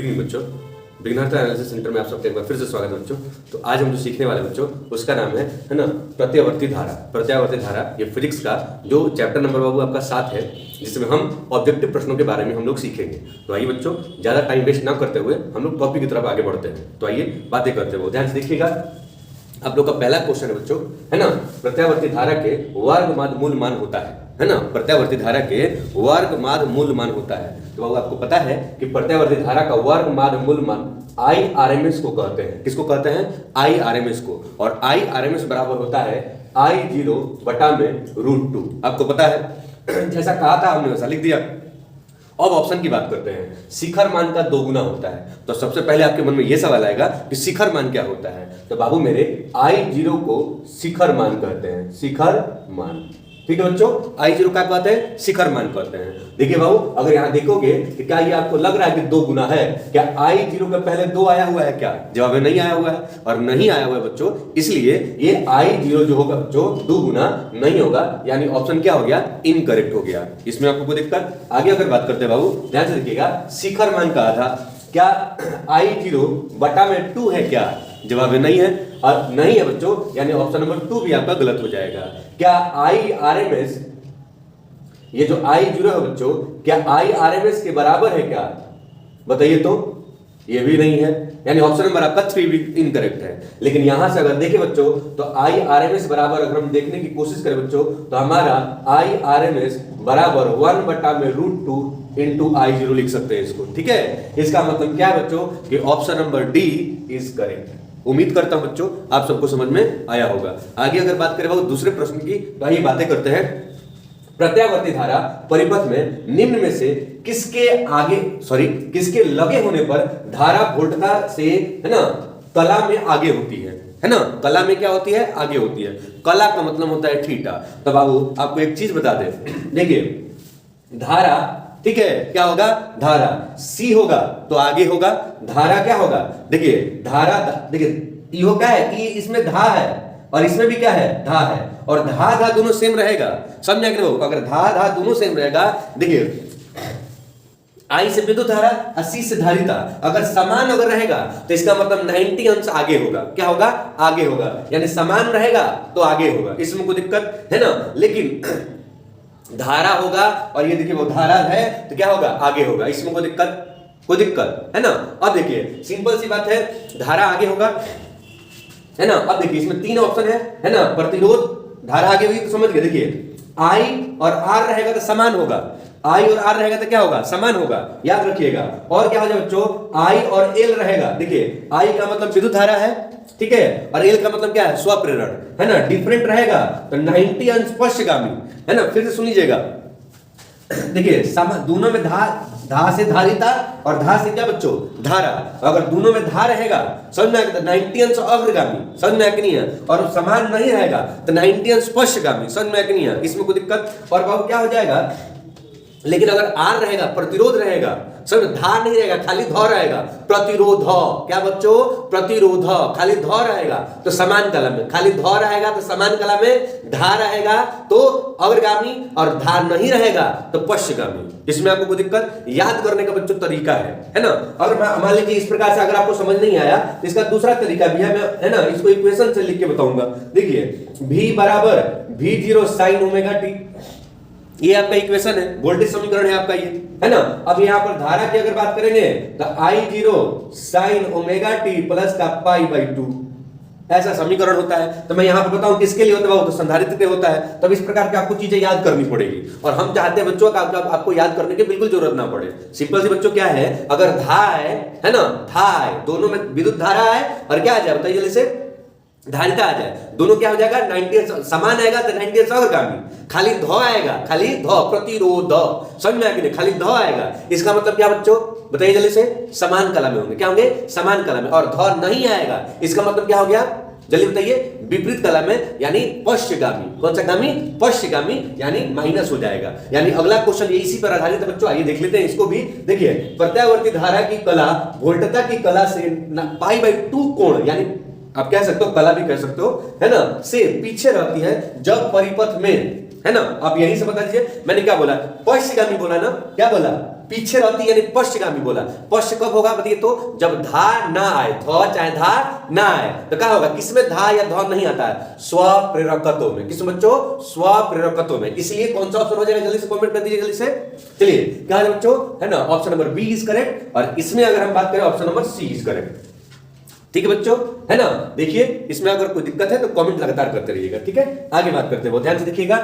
Good evening बच्चों, beginner analysis centre में आप सबका एक बार फिर से स्वागत है बच्चों। तो आज हम जो सीखने वाले बच्चों उसका नाम है ना प्रत्यावर्ती धारा। प्रत्यावर्ती धारा ये फिजिक्स का जो चैप्टर नंबर बाबू आपका 7 है, जिसमें हम ऑब्जेक्टिव प्रश्नों के बारे में हम लोग सीखेंगे। तो आइए बच्चों, ज़्यादा टाइम वेस्ट ना करते हुए हम लोग टॉपिक की तरफ आगे बढ़ते हैं। तो आइए बातें करते हुए ध्यान से देखिएगा। आप लोग का पहला क्वेश्चन है बच्चों, है ना, प्रत्यावर्ती धारा के वर्गमाद मूल मान होता है ना। प्रत्यावर्ती धारा के वर्गमाद मूल मान होता है। तो बाबू आपको पता है कि प्रत्यावर्ती धारा का वर्गमाद मूल मान IRMS को कहते हैं। किसको कहते हैं? IRMS को। और IRMS बराबर होता है I0 बटा में √2। आपको पता है, जैसा कहा था हमने वैसा लिख दिया। अब ऑप्शन की बात करते हैं। शिखर मान का 2 गुना होता है। तो सबसे पहले आपके मन में यह सवाल आएगा कि शिखर मान क्या होता है। तो बाबू मेरे I0 को शिखर मान कहते हैं। शिखर मान, ठीक है बच्चों, I0 क्या कहते हैं? शिखर मान कहते हैं। देखिए बाबू, अगर यहां देखोगे कि क्या ये आपको लग रहा है कि 2 गुना है? क्या I0 के पहले 2 आया हुआ है? क्या जवाब है? नहीं आया हुआ है। और नहीं आया हुआ है बच्चों, इसलिए ये I0 जो होगा बच्चों 2 गुना नहीं होगा, यानी ऑप्शन क्या हो गया? इनकरेक्ट हो गया। इसमें आपको कोई दिक्कत? आगे अगर बात करते हैं बाबू, ध्यान से देखिएगा। शिखर मान कहा था, क्या I0 बटा में 2 है? क्या जवाब है? नहीं है। और नहीं है बच्चों, यानी ऑप्शन नंबर 2 भी आपका गलत हो जाएगा। क्या IRMS, ये जो I0 है बच्चों, क्या IRMS के बराबर है? क्या बताइए तो? ये भी नहीं है, यानी ऑप्शन नंबर आपका 3 भी इनकरेक्ट है। लेकिन यहां से अगर देखें बच्चों, तो IRMS बराबर अगर हम देखने की कोशिश करें बच्चों, तो हमारा IRMS बराबर 1 बटा में √2 इंटू I0 लिख सकते हैं इसको। ठीक है, इसका मतलब क्या है बच्चों कि option number D is correct. उम्मीद करता हूं बच्चों आप सबको समझ में आया होगा। आगे अगर बात करें बाबू दूसरे प्रश्न की, तो आइए बातें करते हैं। प्रत्यावर्ती धारा परिपथ में निम्न में से किसके किसके लगे होने पर धारा वोल्टता से, है ना, कला में आगे होती है ना। कला में क्या होती है? आगे होती है। कला का मतलब होता है थीटा। तो बाबू आपको एक चीज बता दे, देखिए धारा, ठीक है, क्या होगा? धारा C होगा तो आगे होगा। धारा क्या होगा? देखिए धारा, देखिए यो क्या है कि इसमें धा है और इसमें भी क्या है? धा है। और धा दोनों सेम रहेगा। समझ आए? अगर धा दोनों सेम रहेगा, देखिए I से विद्युत धारा और C से धारिता अगर समान अगर रहेगा तो इसका मतलब 90 अंश आगे होगा। क्या होगा? आगे होगा। यानी समान रहेगा तो आगे होगा, इसमें कोई दिक्कत है ना। लेकिन धारा होगा और ये देखिए वो धारा है तो क्या होगा? आगे होगा, इसमें कोई दिक्कत है ना। अब देखिए सिंपल सी बात है, धारा आगे होगा, है ना। अब देखिए इसमें 3 ऑप्शन है ना। प्रतिरोध, धारा आगे हुई तो समझ गए। देखिए I और R रहेगा तो समान होगा। I और R रहेगा तो क्या होगा? समान होगा, याद रखिएगा। और क्या हो जाए बच्चों? I और L रहेगा। देखिए I का मतलब विद्युत धारा है, ठीक है, और L का मतलब क्या है? स्वप्रेरण, है ना। डिफरेंट रहेगा तो 90 अंश पश्चगामी, है ना। फिर से सुन लीजिएगा। देखिए दोनों में धा से धारिता और धा से क्या बच्चों? धारा। अगर दोनों में धा रहेगा, समझ में आएगा, तो 90 अंश अग्रगामी, समझ में आएगा नहीं है। और समान नहीं रहेगा तो 90 अंश पश्चगामी, समझ में आएगा नहीं है। इसमें कोई दिक्कत? और बाबू क्या हो जाएगा? लेकिन अगर R रहेगा, प्रतिरोध रहेगा, सब धार नहीं रहेगा, खाली ध रहेगा, प्रतिरोध, क्या बच्चों? प्रतिरोध, खाली ध रहेगा तो समान कला में, खाली ध रहेगा तो समान कला में, धा रहेगा तो अग्रगामी और धार नहीं रहेगा तो पश्चगामी। इसमें आपको कोई दिक्कत? याद करने का बच्चों तरीका है ना। अगर मान लीजिए इस प्रकार से अगर आपको समझ नहीं आया तो इसका दूसरा तरीका भी है, मैं, है ना, इसको इक्वेशन से लिख के बताऊंगा। देखिए V बराबर V0 sin ओमेगा t, ये आपका इक्वेशन है, वोल्टेज समीकरण है आपका ये, है ना। अब यहाँ पर धारा की अगर बात करेंगे तो I0 sin omega t plus का π/2, ऐसा समीकरण होता है। तो मैं यहाँ पर बताऊं किसके लिए होता है? तो संधारित्र के होता है। तब इस प्रकार की आपको चीजें याद करनी पड़ेगी। और हम चाहते हैं बच्चों का आपको याद करने की बिल्कुल जरूरत ना पड़े। सिंपल सी बच्चों क्या है, अगर धा है ना, धा है, दोनों में विद्युत धारा है और क्या आ जाए बताइए, जल्दी से धारिता आ जाए, दोनों क्या हो जाएगा? 90 समान आएगा तो 90 अग्रगामी, खाली ध आएगा, खाली ध, प्रतिरोध, समझ में आएगा? खाली ध आएगा। इसका मतलब क्या बच्चों बताइए जल्दी से? समान कला में होंगे। क्या होंगे? समान कला में। और ध नहीं आएगा, इसका मतलब क्या हो गया? जल्दी बताइए। विपरीत कला में, यानी पश्चगामी। कौन सा गामी? पश्चगामी, यानी माइनस हो जाएगा। यानी अगला क्वेश्चन ये इसी पर आधारित है बच्चों। आइए देख लेते हैं इसको भी। देखिए प्रत्यावर्ती धारा की कला वोल्टता की कला से π/2 कोण, यानी आप कह सकते हो, कला भी कह सकते हो, है ना, से पीछे रहती है जब परिपथ में, है ना। आप यहीं से बता दीजिए, मैंने क्या बोला? पश्चगामी बोला ना। क्या बोला? पीछे रहती यानी पश्चगामी बोला। पश्च कब होगा बताइए तो, जब धा ना आए, ध चाहे धा ना आए तो क्या होगा, किसमें धा या ध नहीं आता है, स्वप्रेरकत्व में। किस बच्चों, स्वप्रेरकत्व में। इसलिए कौन सा ऑप्शन हो जाएगा, जल्दी से कमेंट कर दीजिए जल्दी से। चलिए क्या है बच्चों, है ना, option number B is correct. और इसमें अगर हम बात करें option number C is correct. ठीक है बच्चों, है ना। देखिए इसमें अगर कोई दिक्कत है तो कमेंट लगातार करते रहिएगा, ठीक है। आगे बात करते हैं, बहुत ध्यान से देखिएगा।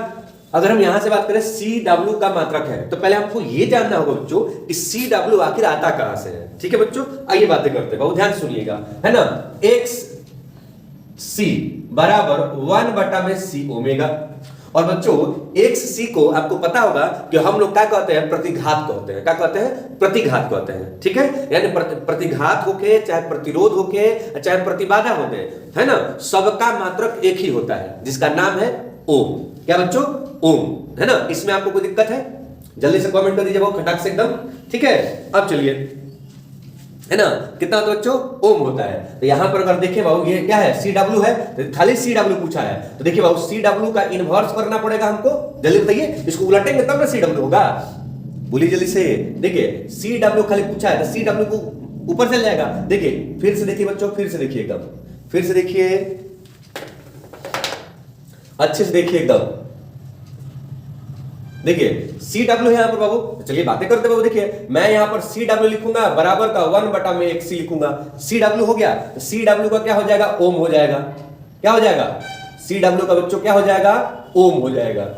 अगर हम यहां से बात करें CW का मात्रक है तो पहले हमको ये जानना होगा बच्चों कि CW आखिर आता कहां से है। ठीक है बच्चों, आइए बातें करते हैं, बहुत ध्यान से सुनिएगा, है ना। XC बराबर 1/c ओमेगा। और बच्चों XC को आपको पता होगा कि हम लोग क्या कहते हैं, प्रतिघात कहते हैं। क्या कहते हैं, प्रतिघात कहते हैं। ठीक है, यानी प्रतिघात होके, चाहे प्रतिरोध होके, चाहे प्रतिबाधा होके, है ना, सबका मात्रक एक ही होता है जिसका नाम है ओम। क्या बच्चों, ओम, है ना। इसमें आपको कोई दिक्कत है, जल्दी से कमेंट कर दीजिए वो खटाक से एकदम। ठीक है, अब चलिए, है ना, कितना होता है बच्चों, ओम होता है। तो यहां पर अगर देखें बाबू ये क्या है, CW है, तो खाली CW पूछा है। तो देखिए बाबू CW का इनवर्स करना पड़ेगा हमको, जल्दी बताइए। इसको उलटेंगे तब ना CW होगा, बोलिए जल्दी से। देखिए CW खाली पूछा है तो CW को ऊपर चल जाएगा। देखिए फिर से देखिए बच्चों, फिर से देखिए एकदम, फिर से देखिए, अच्छे से देखिए एकदम। देखिए CW है यहां पर बाबू, तो चलिए बातें करते बाबू। देखिए मैं यहां पर CW लिखूंगा बराबर का 1/XC लिखूंगा। CW हो गया तो CW का क्या हो जाएगा, ओम हो जाएगा। क्या हो जाएगा, CW का बच्चों क्या हो जाएगा, ओम हो जाएगा,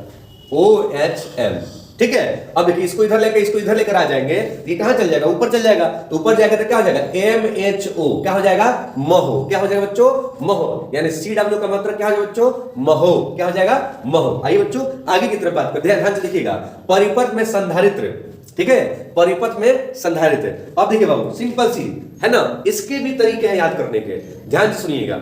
OHM। ठीक है, अब देखिए इसको इधर लेकर इसको इधर लेकर आ जाएंगे, ये कहां चल जाएगा, ऊपर चल जाएगा। तो ऊपर जाएगा तो क्या हो जाएगा, MHO, क्या हो जाएगा, महो। क्या हो जाएगा बच्चों, महो। यानी CW का मतलब क्या हो जाएगा बच्चों, महो। क्या हो जाएगा, महो। आइए बच्चों आगे की तरफ बात करते हैं, ध्यान से देखिएगा। परिपथ में संधारित्र, ठीक है, परिपथ में संधारित्र। अब देखिए बाबू सिंपल सी है ना, इसके भी तरीके हैं याद करने के, ध्यान से सुनिएगा।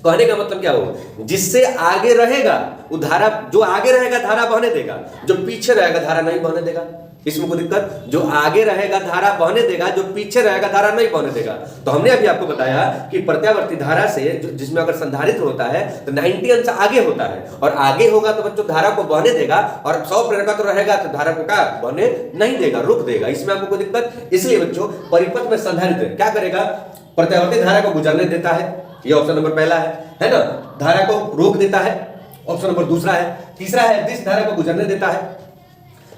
कहने का मतलब क्या हो, जिससे आगे रहेगा वो धारा, जो आगे रहेगा धारा बहने देगा, जो पीछे रहेगा धारा नहीं बहने देगा। इसमें कोई दिक्कत, जो आगे रहेगा धारा बहने देगा, जो पीछे रहेगा धारा नहीं बहने देगा। तो हमने अभी आपको बताया कि प्रत्यावर्ती धारा से जिसमें अगर संधारित्र होता है तो 90 अंश आगे होता है, और आगे होगा तो बच्चों धारा को बहने देगा, और 100 प्रेरकत्व रहेगा तो धारा को क्या बहने नहीं देगा, रुक देगा। इसमें आपको कोई दिक्कत। इसलिए बच्चों परिपथ में संधारित्र क्या करेगा, प्रत्यावर्ती धारा को गुजरने देता है, ये ऑप्शन नंबर पहला है ना। धारा को रोक देता है, ऑप्शन नंबर दूसरा है। तीसरा है दिश धारा को गुजरने देता है,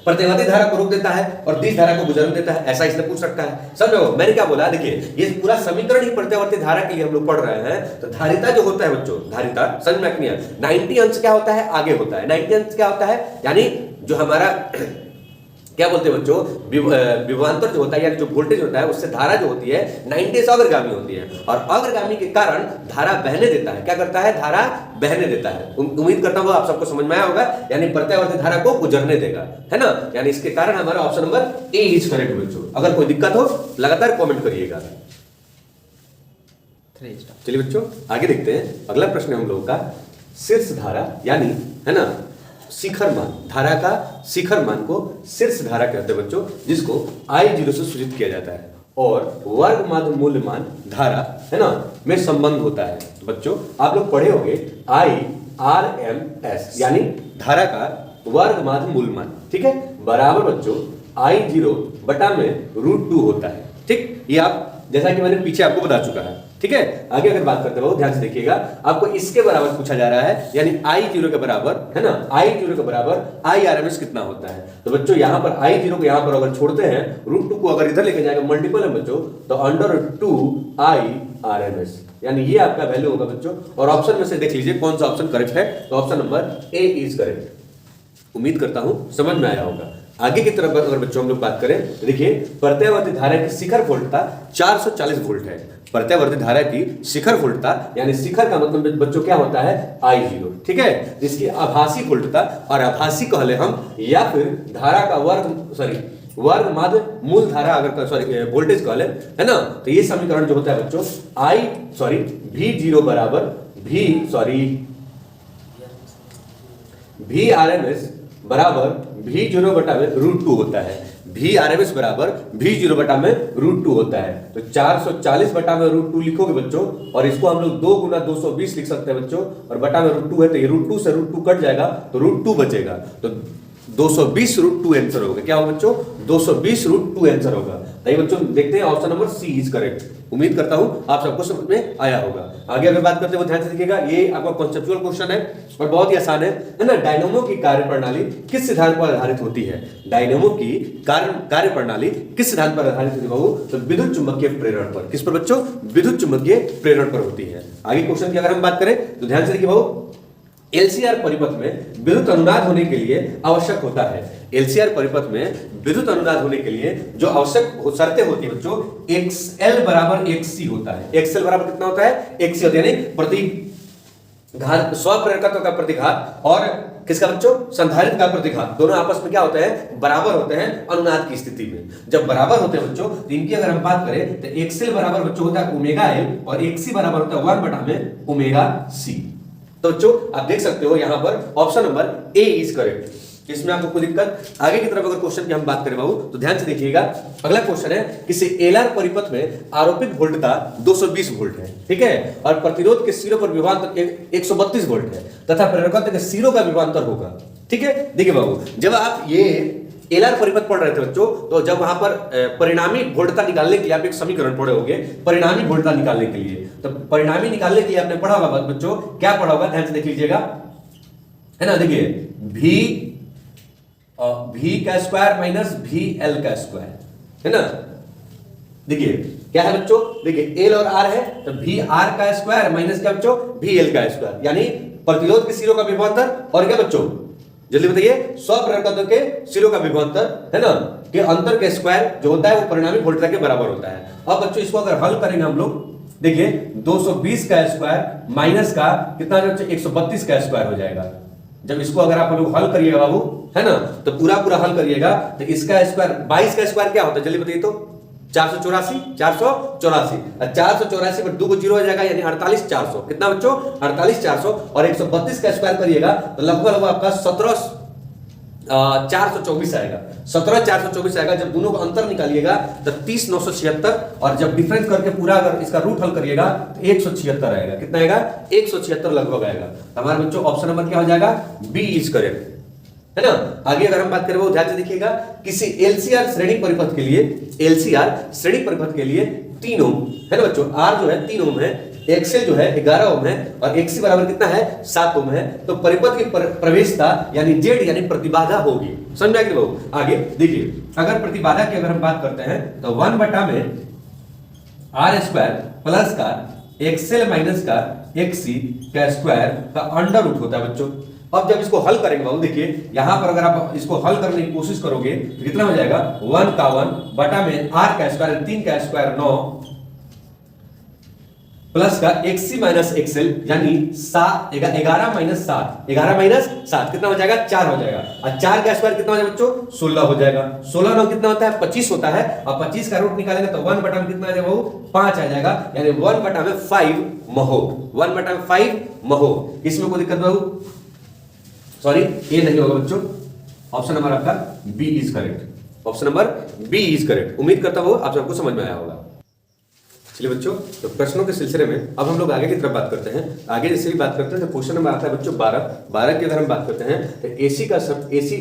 प्रत्यावर्ती धारा को रोक देता है और दिश धारा को गुजरने देता है। ऐसा इसने पूछ रखा है, समझो मैंने क्या बोला। देखिए ये पूरा समीकरण ही प्रत्यावर्ती धारा के लिए हम लोग पढ़ रहे हैं। तो धारिता जो होता है बच्चों, धारिता समझ में नहीं है, 90 अंश क्या होता है, आगे होता है। 90 अंश क्या होता है, यानी जो हमारा क्या बोलते हैं बच्चों, विभवांतर जो होता है यानी जो वोल्टेज होता है, उससे धारा जो होती है 90 से अग्रगामी होती है, और अग्रगामी के कारण धारा बहने देता है। क्या करता है, धारा बहने देता है। उम्मीद करता हूं आप सबको समझ में आया होगा, यानी प्रत्यावर्ती धारा को गुजरने देगा, है ना। यानी इसके कारण हमारा option number A is correct बच्चों। अगर कोई दिक्कत हो लगातार कमेंट करिएगा। चलिए बच्चों आगे देखते हैं, अगला प्रश्न है हम लोगों का शीर्ष धारा, यानी है ना शिखर मान, धारा का शिखर मान को शीर्ष धारा कहते हैं बच्चों, जिसको I0 से सूचित किया जाता है, और वर्ग माध्य मूल्य मान धारा, है ना, में संबंध होता है। तो बच्चों आप लोग पढ़े होंगे IRMS, यानी धारा का वर्ग माध्य मूल्य मान, ठीक है, बराबर बच्चों I0 बटा में √2 होता है। ठीक, ये आप जैसा कि मैंने पीछे आपको बता चुका है। ठीक है, आगे अगर बात करते हो ध्यान से देखिएगा, आपको इसके बराबर पूछा जा रहा है, यानी I0 के बराबर, है ना, I0 के बराबर IRMS कितना होता है। तो बच्चों यहां पर I0 को यहां पर अगर छोड़ते हैं, √2 को अगर इधर लेके जाएगा मल्टीपल है बच्चों, तो √2 IRMS, यानी ये आपका वैल्यू होगा बच्चों। और ऑप्शन में से देख लीजिए कौन सा ऑप्शन करेक्ट है, तो option number A is correct. उम्मीद करता हूं समझ में आया होगा। आगे की तरफ अगर बच्चों हम लोग बात करें, देखिए प्रत्यावर्ती धारा की शिखर वोल्टता 440 वोल्ट है। प्रत्यावर्ती धारा की शिखर वोल्टता, यानी शिखर का मतलब बच्चों क्या होता है, I0, ठीक है, जिसकी आभासी वोल्टता, और आभासी कहले हम, या फिर धारा का वर्ग माध्य मूल धारा अगर वोल्टेज कहले, है ना। तो ये समीकरण जो होता है बच्चों V0 बराबर VRMS बराबर V0 बटा में √2 होता है। VRMS बराबर V0 बटा में √2 होता है। तो 440 बटा में √2 लिखोगे बच्चों, और इसको हम लोग 2 गुना 220 लिख सकते हैं बच्चों, और बटा में √2 है तो ये √2 से √2 कट जाएगा तो √2 बचेगा। तो 220 रूट 2 आंसर होगा। क्या होगा बच्चों? 220 रूट 2 आंसर होगा। नहीं बच्चों, देखते हैं option number C is correct. उम्मीद करता हूं आप सबको समझ में आया होगा। आगे अगर बात करते हैं वो ध्यान से देखिएगा, ये आपका कॉन्सेप्चुअल क्वेश्चन है और बहुत ही आसान है ना। डायनेमो की कार्यप्रणाली किस सिद्धांत पर आधारित होती है? डायनेमो की कार्यप्रणाली किस सिद्धांत पर आधारित होती है बाबू? तो विद्युत चुंबकीय प्रेरण पर। किस पर बच्चों? विद्युत चुंबकीय प्रेरण पर होती है। आगे क्वेश्चन की अगर हम बात करें तो ध्यान से देखिए बाबू, एलसीआर परिपथ में विद्युत अनुनाद होने के लिए आवश्यक होता है। एलसीआर परिपथ में विद्युत अनुनाद होने के लिए जो आवश्यक शर्तें होती है बच्चों, XL बराबर XC होता है। XL बराबर कितना होता है? XC होता है, यानी प्रतिघात, स्वप्रेरकत्व का प्रतिघात और किसका बच्चों? संधारित्र का प्रतिघात, दोनों आपस में क्या होते हैं? बराबर होते हैं अनुनाद की स्थिति में। जब बराबर होते हैं बच्चों तो इनकी अगर हम बात करें तो XL बराबर बच्चों होता है ओमेगा L और XC बराबर होता है 1/में ओमेगा C। तो बच्चों आप देख सकते हो यहां पर option number A is correct. इसमें आपको कोई दिक्कत? आगे की तरफ अगर क्वेश्चन की हम बात करें बाबू तो ध्यान से देखिएगा। अगला क्वेश्चन है, किसी एलआर परिपथ में आरोपित वोल्टता 220 वोल्ट है, ठीक है, और प्रतिरोध के सिरों पर विभवांतर 132 वोल्ट है तथा प्रेरकत्व के सिरों का विभवांतर होगा, ठीक है। देखिए बाबू, जब आप ये एलआर परिपथ पढ़ रहे थे बच्चों, तो जब वहां पर परिणामी वोल्टता निकालने के लिए आप एक समीकरण पढ़े होंगे, परिणामी वोल्टता निकालने के लिए। तो परिणामी निकालने के लिए आपने पढ़ा होगा बच्चों, क्या पढ़ा होगा? ध्यान से देख लीजिएगा, है ना। देखिए v का स्क्वायर माइनस vl का स्क्वायर, है ना। देखिए क्या है बच्चों? देखिए L और R है तो VR का स्क्वायर माइनस क्या बच्चों? VL का स्क्वायर, यानी प्रतिरोध के सिरों का विभवांतर और क्या बच्चों? जल्दी बताइए, स्वप्रेरकत्व के सिरों का विभवांतर, है ना, के अंतर के स्क्वायर जो होता है वो परिणामी वोल्टता के बराबर होता है। अब बच्चों इसको अगर हल करेंगे हम लोग, देखिए 220 का स्क्वायर माइनस का कितना है बच्चों? 132 का स्क्वायर हो जाएगा। जब इसको अगर आप लोग हल करिएगा बाबू, है ना, तो पूरा हल करिएगा तो इसका स्क्वायर 22 का स्क्वायर क्या होता है? जल्दी बताइए तो 484 484 पर 2 को 0 हो जाएगा, यानी 48400। कितना बच्चों? 48400 और 132 का स्क्वायर करिएगा तो लगभग आपका 17424 आएगा। 17424 आएगा। जब दोनों का अंतर निकालिएगा तो 30976 और जब डिफरेंस करके पूरा अगर इसका रूट हल करिएगा तो 176 आएगा। कितना आएगा? 176 लगभग आएगा। हमारे बच्चों ऑप्शन नंबर क्या हो जाएगा? बी इज करेक्ट, है ना। आगे अगर हम बात करें वो ध्यान से देखिएगा, किसी एलसीआर श्रेणी परिपथ के लिए, एलसीआर श्रेणी परिपथ के लिए 3 ओम, है ना बच्चों, आर जो है 3 ओम है, एक्सएल जो है 11 ओम है और एक्सी बराबर कितना है? 7 ओम है। तो परिपथ की प्रवेशता यानी जेड यानी प्रतिबाधा होगी। समझ में बाबू? आगे देखिए, अगर प्रतिबाधा की अगर हम बात करते हैं तो 1 में आर स्क्वायर प्लस का एक्सएल माइनस का एक्सी का स्क्वायर का अंडर रूट होता है बच्चों। अब जब इसको हल करेंगे बाबू, देखिए यहां पर अगर आप इसको हल करने की कोशिश करोगे तो कितना हो जाएगा? 1 का 1 बटा में आर का स्क्वायर 3 का स्क्वायर 9 प्लस का एक्सी माइनस एक्सएल यानी 11 माइनस 7, 11 माइनस 7 कितना हो जाएगा? 4 हो जाएगा। और 4 का स्क्वायर कितना हो जाएगा बच्चों? 16 हो जाएगा। 16 9 कितना होता है? 25 होता है। और 25 का रूट निकालेंगे तो 1 बटा में कितना आ जाएगा बाबू? 5 आ जाएगा, यानी 1 बटा में 5 महो, 1 बटा में 5 महो। इसमें कोई दिक्कत बाबू? सॉरी, ये नहीं होगा बच्चों। ऑप्शन नंबर आपका B is correct. Option number B is correct. उम्मीद करता हूं आप सबको समझ में आया होगा। चलिए बच्चों, तो प्रश्नों के सिलसिले में अब हम लोग आगे की तरफ बात करते हैं। आगे जैसे भी बात करते हैं तो क्वेश्चन नंबर आता है बच्चों 12 की अगर हम बात करते हैं तो एसी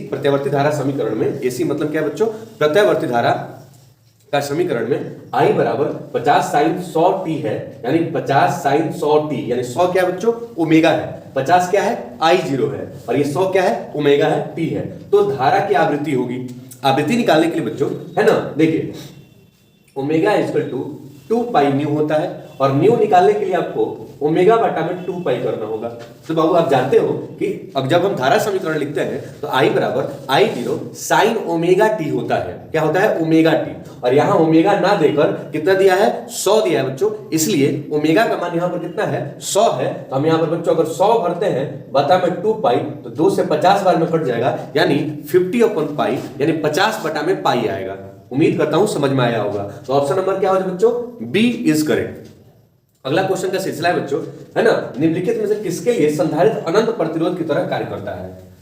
प्रत्यावर्ती धारा समीकरण में, एसी मतलब क्या है बच्चों? प्रत्यावर्ती धारा का समीकरण में I बराबर 50 sin 100 t है, यानी 50 sin 100 t, यानी 100 क्या है बच्चों? ओमेगा है। 50 क्या है? I0 है और ये 100 क्या है? ओमेगा है, t है। तो धारा की आवृत्ति होगी। आवृत्ति निकालने के लिए बच्चों, है ना, देखिए omega equal to 2 pi nu होता है और न्यू निकालने के लिए आपको ओमेगा बटा में 2 पाई करना होगा। तो बाबू आप जानते हो कि अब जब हम धारा समीकरण लिखते हैं तो I बराबर I0 साइन ओमेगा टी होता है। क्या होता है? Omega T. और यहाँ ओमेगा ना देकर कितना दिया है? 100 दिया है बच्चों, इसलिए ओमेगा का मान यहाँ पर कितना है? 100 है। तो हम यहाँ पर बच्चों अगर 100 भरते हैं बता में 2 पाई तो 2 से 50 बार में कट जाएगा, यानी 50 पाई, यानी 50 बटा में पाई आएगा। उम्मीद करता हूं समझ में आया होगा। तो ऑप्शन नंबर क्या हो जाए बच्चों? B is correct. अगला क्वेश्चन का सिलसिला है बच्चों, है ना, निम्नलिखित में से किसके लिए संधारित्र अनंत प्रतिरोध की तरह कार्य करता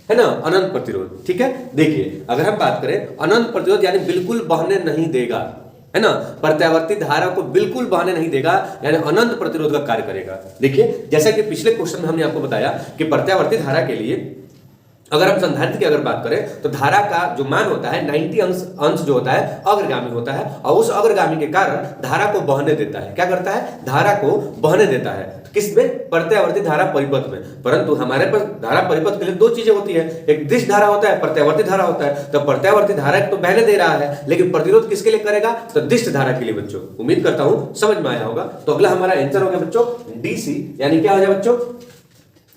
है ना, अनंत प्रतिरोध। ठीक है, देखिए अगर हम बात करें अनंत प्रतिरोध यानी बिल्कुल बहने नहीं देगा, है ना, प्रत्यावर्ती धारा को बिल्कुल बहने नहीं देगा, यानी अनंत प्रतिरोध का कार्य करेगा। देखिए जैसा कि पिछले क्वेश्चन में हमने आपको बताया कि प्रत्यावर्ती धारा के लिए अगर हम संधारित्र की अगर बात करें तो धारा का जो मान होता है 90 अंश जो होता है अग्रगामी होता है और उस अग्रगामी के कारण धारा को बहने देता है। क्या करता है? धारा को बहने देता है। किसमें? प्रत्यावर्ती धारा परिपथ में। परंतु हमारे पास धारा परिपथ के लिए दो चीजें होती है, एक दिश धारा होता है, प्रत्यावर्ती धारा होता है। तो प्रत्यावर्ती धारा तो बहने दे रहा है, लेकिन प्रतिरोध किसके लिए करेगा? तो दिश धारा के लिए बच्चों। उम्मीद करता हूं समझ में आया होगा। तो अगला हमारा आंसर हो गया बच्चों डीसी, यानी क्या हो जाए बच्चों?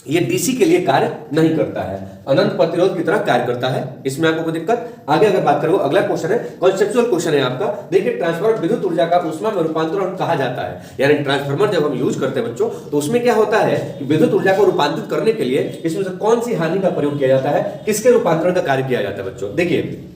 ये डीसी के लिए कार्य नहीं करता है, अनंत प्रतिरोध की तरह कार्य करता है। इसमें आपको कोई दिक्कत? आगे अगर बात करो, अगला क्वेश्चन है कॉन्सेप्चुअल क्वेश्चन है आपका। देखिए, ट्रांसफार्मर विद्युत ऊर्जा का ऊष्मा में रूपांतरण कहा जाता है। यानी ट्रांसफार्मर जब हम यूज करते हैं बच्चों, तो उसमें क्या होता है कि विद्युत ऊर्जा को रूपांतरित करने के लिए इसमें से कौन सी हानि का प्रयोग किया जाता है, किसके रूपांतरण का कार्य किया जाता है बच्चों? देखिए,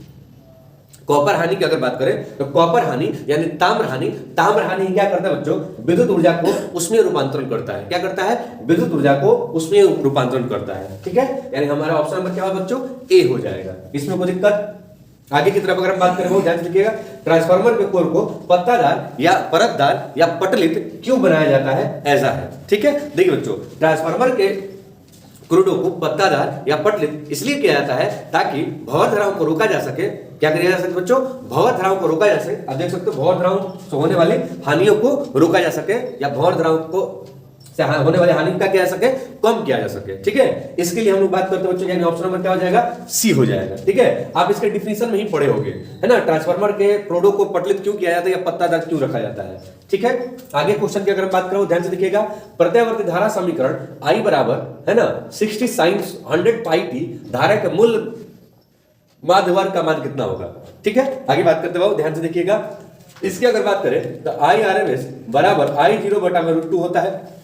कॉपर हानि की अगर बात करें तो कॉपर हानि यानी ताम्र हानि क्या करता है बच्चों? विद्युत ऊर्जा को उसमें रूपांतरण करता है। क्या करता है? विद्युत ऊर्जा को उसमें रूपांतरण करता है। ठीक है, यानी हमारा ऑप्शन नंबर क्या होगा बच्चों? ए हो जाएगा। इसमें कोई दिक्कत? आगे की तरफ अगर हम बात करें, वो ध्यान से देखिएगा, ट्रांसफार्मर के कोर को पत्तादार या परतदार या पटलित क्यों बनाया जाता है? ऐसा है। ठीक है, देखिए बच्चों, ट्रांसफार्मर के क्रूडो को पत्तादार या पटलित इसलिए किया जाता है ताकि भंवर धाराओं को रोका जा सके। क्या किया जा सके बच्चों? भंवर धाराओं को रोका जा सके। आप देख सकते हो, भंवर धाराओं से होने वाली हानियों को रोका जा सके या भंवर धाराओं को से होने वाली हानि का किया जा सके, कम किया जा सके। ठीक है, इसके लिए हम लोग बात करते हैं बच्चों, यानी ऑप्शन नंबर क्या हो जाएगा? सी हो जाएगा। ठीक है, आप इसके डिफिनेशन में ही पढ़े होंगे, है ना? ट्रांसफार्मर के क्रूडो को पटलित क्यों किया जाता है या पत्तादार क्यों रखा जाता है। ठीक है, आगे क्वेश्चन की अगर बात करो, ध्यान से देखिएगा, प्रत्यावर्ती धारा समीकरण I बराबर है ना 60 sin 100 पाई टी धारा के मूल माध्य वर्ग का मान कितना होगा? ठीक है, आगे बात करते बाबू, ध्यान से देखिएगा। इसकी अगर बात करें तो आई आर एम एस बराबर I0 बटा में √2 होता है।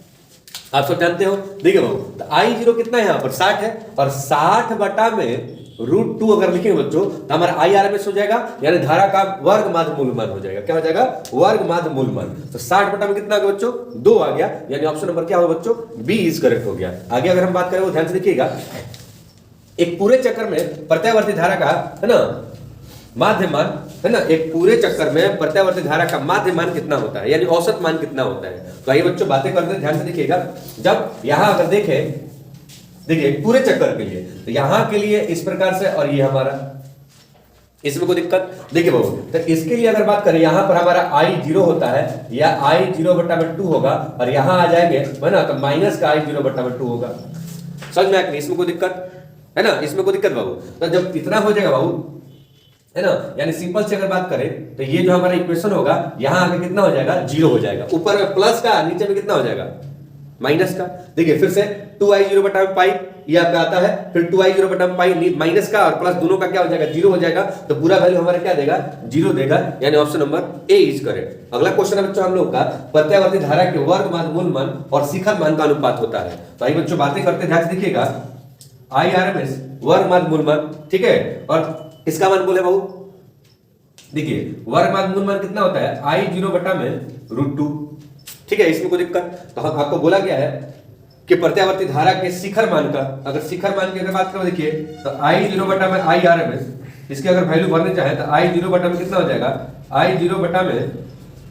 आप सब जानते हो। देखिए बाबू, तो I0 कितना है यहाँ पर? 60 है, और 60 बटा में √2 अगर लिखेंगे बच्चों तो हमारा IRMS हो जाएगा, यानी धारा का वर्ग माध्य मूलमान हो जाएगा। क्या हो जाएगा? वर्ग माध्य मूलमान। तो 60 बटा में कितना आ गया बच्चों? 2 आ गया, यानी ऑप्शन नंबर क्या होगा बच्चों? बी इज करेक्ट हो गया। आगे अगर हम बात करें, वो ध्यान से देखिएगा, एक पूरे चक्कर में प्रत्यावर्ती धारा का है ना माध्यमान, है ना, एक पूरे चक्कर में प्रत्यावर्ती धारा का माध्य मान कितना होता है, यानी औसत मान कितना होता है। तो आइए बच्चों बातें करते हैं, ध्यान से देखिएगा। जब यहां अगर देखें, देखिए पूरे चक्कर के लिए, तो यहां के लिए इस प्रकार से, और ये हमारा, इसमें कोई दिक्कत? देखिए बाबू, तो इसके लिए अगर बात करें, यहां पर हमारा I0 होता है, या I0 बटा में 2 होगा, और यहां आ जाएंगे है ना, तो माइनस का I0 बटा में 2 होगा। समझ में आया? इसमें कोई दिक्कत है ना? इसमें कोई दिक्कत बाबू? तो जब इतना हो जाएगा बाबू, है ना, यानी सिंपल से अगर बात करें तो ये जो हमारा इक्वेशन होगा, यहां आके कितना हो जाएगा? 0 हो जाएगा। ऊपर में प्लस का, नीचे में कितना हो जाएगा? माइनस का। देखिए फिर से 2I0 बटा में पाई ये आपका आता है, फिर 2I0 बटा में पाई माइनस का और प्लस दोनों का क्या हो जाएगा? 0 हो जाएगा। तो पूरा वैल्यू हमारा क्या देगा? 0 देगा, यानी option number A is correct. अगला क्वेश्चन है बच्चों हम लोग का, प्रत्यावर्ती धारा के वर्ग मान, मूल मान और शिखर मान का अनुपात होता है। तो आइए बच्चों बातें करते, ध्यान से देखिएगा। IRMS वर्ग मान, मूल मान, ठीक है, और इसका मान बोले बाबू, देखिए वर्ग मान, मूल मान कितना होता है? I0 बटा में √2। ठीक है, इसमें कोई दिक्कत? तो हम आपको बोला गया है कि प्रत्यावर्ती धारा के शिखर मान का, अगर शिखर मान की अगर बात करो, देखिए तो I0 बटा में IRMS, इसकी अगर वैल्यू भरने चाहे तो I0 बटा में कितना हो जाएगा? I0 बटा में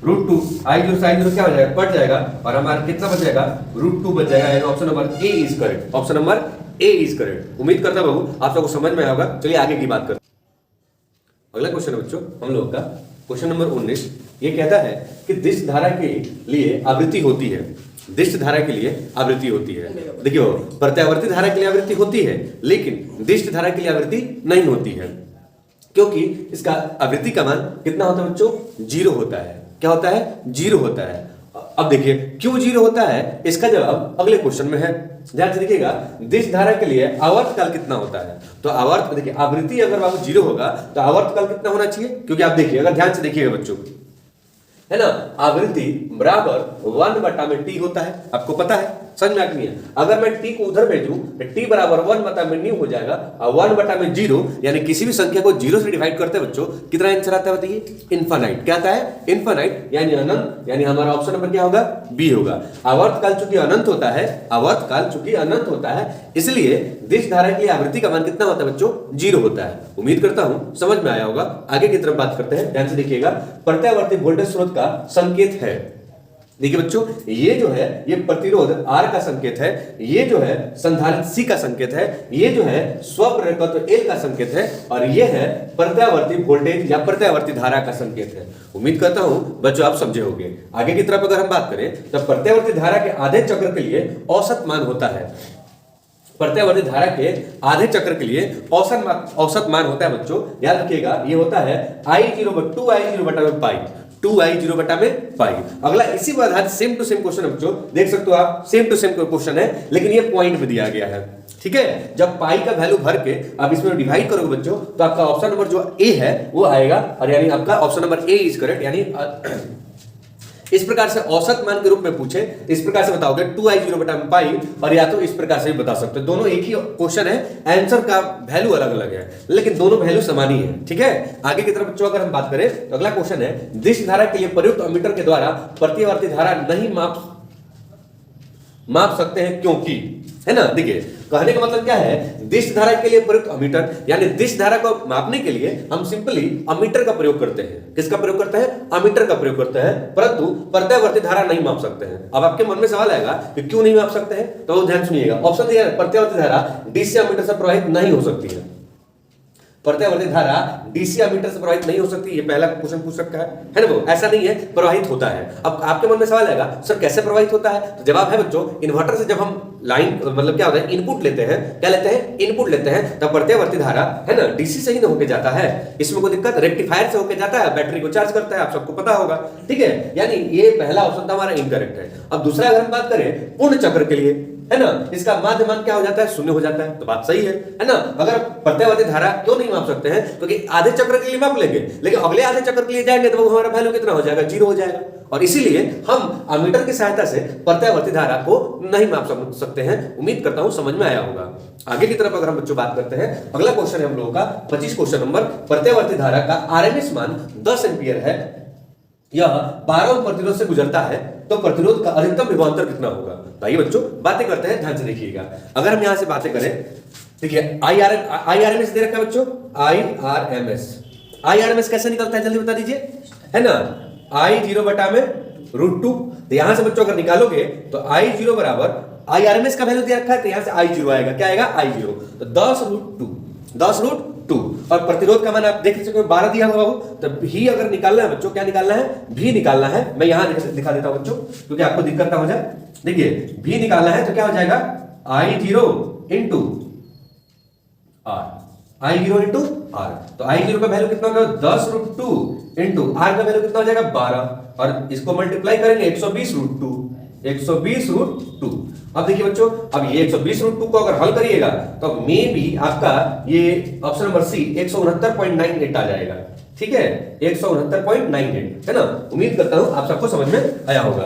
√2, I0 से I0 क्या हो जाएगा? कट जाएगा, और हमारा कितना बच जाएगा? √2 बच जाएगा, यानी option number A is correct. Option number A is correct. उम्मीद करता हूं बाबू आप सबको समझ में आया होगा। चलिए आगे की बात करते हैं। अगला क्वेश्चन है बच्चों हम लोग का क्वेश्चन नंबर 19। ये कहता है कि दिश धारा के लिए आवृत्ति होती है। दिश धारा के लिए आवृत्ति होती है। देखियो, प्रत्यावर्ती धारा के लिए आवृत्ति होती है, लेकिन दिश धारा के लिए आवृत्ति नहीं होती है, क्योंकि इसका आवृत्ति का मान कितना होता है बच्चों? 0 होता है। क्या होता है? 0 होता है। अब देखिए क्यों 0 होता है, इसका जवाब अगले क्वेश्चन में है। ध्यान से देखिएगा, दिश धारा के लिए आवर्तकाल कितना होता है? तो आवर्त, देखिए आवृत्ति अगर बाबू 0 होगा तो आवर्तकाल कितना होना चाहिए? क्योंकि आप देखिए, अगर ध्यान से देखिएगा बच्चों, है ना, आवृत्ति बराबर 1 बटा में टी होता है। आपको पता है, समझ में आ गई है? अगर मैं टी को उधर भेजूं तो टी बराबर 1 बटा में न्यू हो जाएगा, और 1 बटा में 0, यानी किसी भी संख्या को 0 से डिवाइड करते हैं बच्चों, कितना आंसर आता है बताइए? इनफाइनाइट। क्या आता है? इनफाइनाइट, यानी अनंत, यानी हमारा ऑप्शन नंबर क्या होगा? बी होगा। आवर्तकाल चूंकि अनंत होता है, आवर्तकाल चूंकि अनंत होता है, इसलिए दिश धारा की आवृत्ति का मान कितना होता है बच्चों? 0 होता है। उम्मीद करता हूं समझ में आया होगा। आगे की तरफ बात करते हैं, ध्यान से देखिएगा। प्रत्यावर्ती वोल्टेज स्रोत का संकेत है। देखिए बच्चों, ये जो है ये प्रतिरोध R का संकेत है, ये जो है संधारित्र C का संकेत है, ये जो है स्वप्रेरकत्व L का संकेत है, और ये है प्रत्यावर्ती वोल्टेज या प्रत्यावर्ती धारा का संकेत है। उम्मीद करता हूं बच्चों आप समझे होंगे। आगे की तरफ अगर हम बात करें तो प्रत्यावर्ती धारा के आधे चक्र के लिए औसत मान होता है, प्रत्यावर्ती धारा के आधे चक्र के लिए औसत मान होता है बच्चों, याद रखिएगा, ये होता है I0 2I0 बटा में पाई, 2I0 बटा में पाई। अगला इसी पर आधारित सेम टू सेम क्वेश्चन बच्चों, देख सकते हो आप, सेम टू सेम क्वेश्चन है, लेकिन ये पॉइंट में दिया गया है। ठीक है, जब पाई का वैल्यू भर के आप इसमें डिवाइड करोगे बच्चों, तो आपका ऑप्शन नंबर जो ए है वो आएगा, और यानी आपका option number A is correct. यानी इस प्रकार से औसत मान के रूप में पूछे इस प्रकार से बताओगे 2I0 बटा में पाई, और या तो इस प्रकार से भी बता सकते हो। दोनों एक ही क्वेश्चन है, आंसर का वैल्यू अलग अलग है, लेकिन दोनों वैल्यू समान ही है। ठीक है, आगे की तरफ बच्चों अगर हम बात करें तो अगला क्वेश्चन है, दिश धारा के लिए प्रयुक्त अमीटर के द्वारा प्रतिवर्ती धारा नहीं माप सकते हैं क्योंकि, है ना। देखिए कहने का मतलब क्या है, दिश धारा के लिए प्रयुक्त अमीटर, यानी दिश धारा को मापने के लिए हम सिंपली अमीटर का प्रयोग करते हैं। किसका प्रयोग करते हैं? अमीटर का प्रयोग करते हैं, परंतु प्रत्यावर्ती धारा नहीं माप सकते हैं। अब आपके मन में सवाल आएगा कि क्यों नहीं माप सकते हैं, तो ध्यान सुनिएगा। ऑप्शन दिया है, प्रत्यावर्ती धारा डीसी अमीटर से प्रवाहित नहीं हो सकती है। प्रत्यावर्ती धारा डीसी अमीटर से प्रवाहित नहीं हो सकती, ये पहला क्वेश्चन पूछ रखा है ना वो, ऐसा नहीं है, प्रवाहित होता है। अब आपके मन में सवाल आएगा, सर कैसे प्रवाहित होता है? तो जवाब है बच्चों, इन्वर्टर से जब हम लाइन मतलब क्या होता है, इनपुट लेते हैं, क्या लेते हैं? इनपुट लेते हैं, तब प्रत्यावर्ती धारा है ना डीसी से ही ना होके जाता है, इसमें कोई दिक्कत, रेक्टिफायर से होके जाता है, बैटरी को चार्ज करता है, आप सबको पता होगा। ठीक है, यानी ये पहला ऑप्शन था हमारा इनकरेक्ट है। अब दूसरा अगर हम बात करें पूर्ण चक्र के लिए, है ना, इसका माध्य मान क्या हो जाता है? शून्य हो जाता है, तो बात सही है ना। अगर प्रत्यावर्ती धारा क्यों नहीं माप सकते हैं? क्योंकि आधे चक्र के लिए माप लेंगे, लेकिन अगले आधे चक्र के लिए जाएंगे तो हमारा वैल्यू कितना हो जाएगा? 0 हो जाएगा, और इसीलिए हम अमीटर की सहायता से प्रत्यावर्ती धारा को नहीं माप सकते हैं। उम्मीद करता हूं समझ में आया होगा। आगे की तरफ अगर हम बच्चों बात करते हैं, अगला क्वेश्चन है हम लोगों का 25 क्वेश्चन नंबर, प्रत्यावर्ती धारा का आरएमएस मान 10 एम्पीयर है, यह 12 ओम प्रतिरोध से गुजरता है, तो प्रतिरोध का अधिकतम विभवांतर कितना होगा? तो आइए बच्चों बातें करते हैं, ध्यान से देखिएगा। अगर हम यहां से बातें करें, देखिए आईआरएमएस दे रखा है बच्चों, आईआरएमएस कैसे निकलता है जल्दी बता दीजिए, है ना, I0 बटा में √2। तो यहां से बच्चों अगर निकालोगे तो I0 बराबर आईआरएमएस का वैल्यू दे रखा है, तो यहां से I0 आएगा, क्या आएगा? I0, तो 10√2, और प्रतिरोध का मान आप देख सकते हो 12 दिया होगा बाबू, तो भी अगर निकालना है बच्चों, क्या निकालना है? भी निकालना है। मैं यहां दिखा देता हूं बच्चों, क्योंकि आपको दिक्कत ना हो जाए। देखिए भी निकालना है तो क्या हो जाएगा? I0 into R, I0 into R, तो I0 का वैल्यू कितना होगा? 10√2 इंटू R का वैल्यू कितना हो जाएगा? 12, और इसको मल्टीप्लाई करेंगे 120√2, 120√2। अब देखिए बच्चों, अब ये 120√2 को अगर हल करिएगा तो मे भी आपका ये ऑप्शन नंबर सी 169.98 आ जाएगा। ठीक है, 169.98, है ना। उम्मीद करता हूं आप सबको समझ में आया होगा।